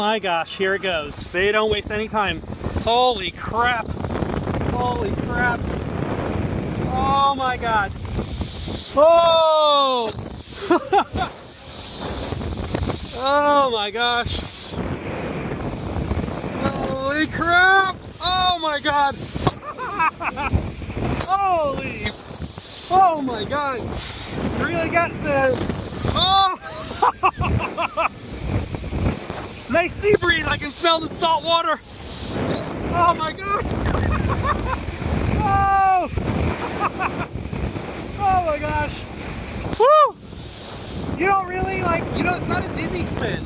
My gosh, here it goes. They don't waste any time. Holy crap. Holy crap. Oh my god. Oh! Oh my gosh. Holy crap. Oh my god. Holy. Oh my god. Really got the. Oh! Nice sea breeze. I can smell the salt water. Oh my god. Oh! Oh my gosh. Woo! You don't really like, it's not a dizzy spin.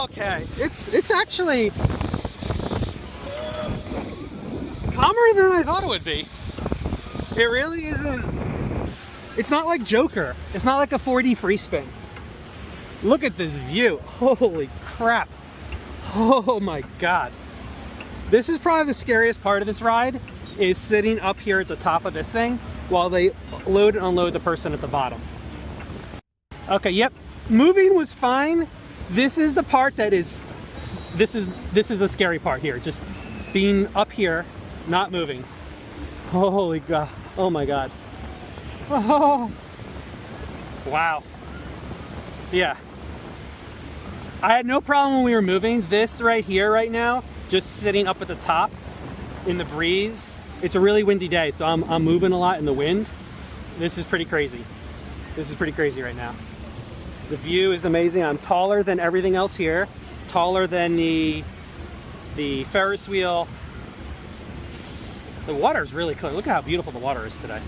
Okay. It's actually calmer than I thought it would be. It really isn't. It's not like Joker. It's not like a 4D free spin. Look at this view. Holy crap. Oh my god. This is probably the scariest part of this ride, is sitting up here at the top of this thing while they load and unload the person at the bottom. Okay, yep. Moving was fine. This is the part that is, this is a scary part here. Just being up here, not moving. Holy god. Oh my god. Oh. Wow. Yeah. I had no problem when we were moving. This right here right now, just sitting up at the top in the breeze. It's a really windy day, so I'm moving a lot in the wind. This is pretty crazy. This is pretty crazy right now. The view is amazing. I'm taller than everything else here. Taller than the Ferris wheel. The water is really clear. Look at how beautiful the water is today.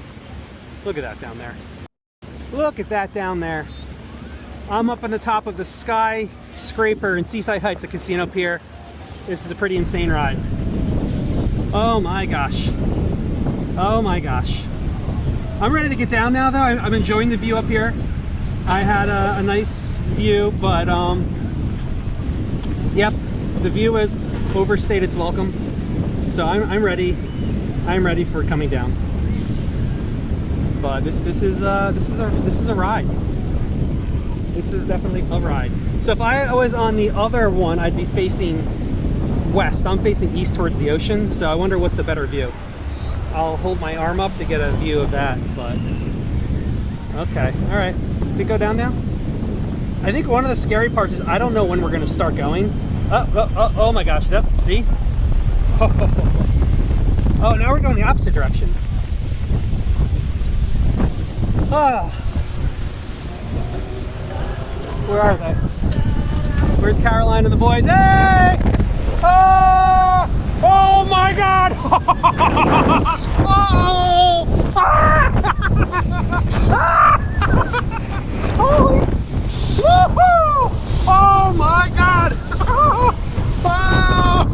Look at that down there. Look at that down there. I'm up on the top of the Skyscraper in Seaside Heights at Casino Pier. This is a pretty insane ride. Oh my gosh. Oh my gosh. I'm ready to get down now though. I'm enjoying the view up here. I had a nice view, but yep, the view has overstayed its welcome. So I'm ready. I'm ready for coming down. But this is a ride. This is definitely a ride. So if I was on the other one, I'd be facing west. I'm facing east towards the ocean, so I wonder what the better view. I'll hold my arm up to get a view of that, but okay, all right. We go down now? I think one of the scary parts is I don't know when we're going to start going. Oh my gosh, yep, see? Oh, now we're going the opposite direction. Oh. Where are they? Where's Caroline and the boys? Hey! Oh! Oh my god! Oh! Holy! Woohoo! Oh my god! Oh! Oh!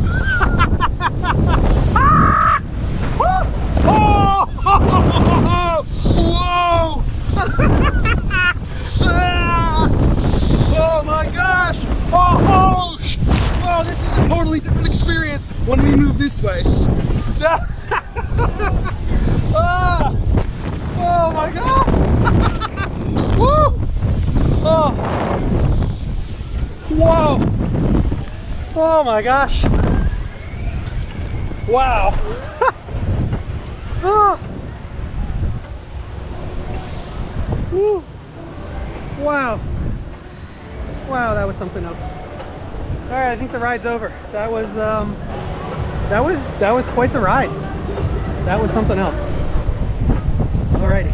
Whoa! Oh my gosh! Oh! Oh, this is a totally different experience when we move this way. Oh, oh my god! Woo! Oh! Whoa! Oh my gosh! Wow! Oh! Woo! Wow! Wow, that was something else. All right, I think the ride's over. That was quite the ride. That was something else. Alrighty.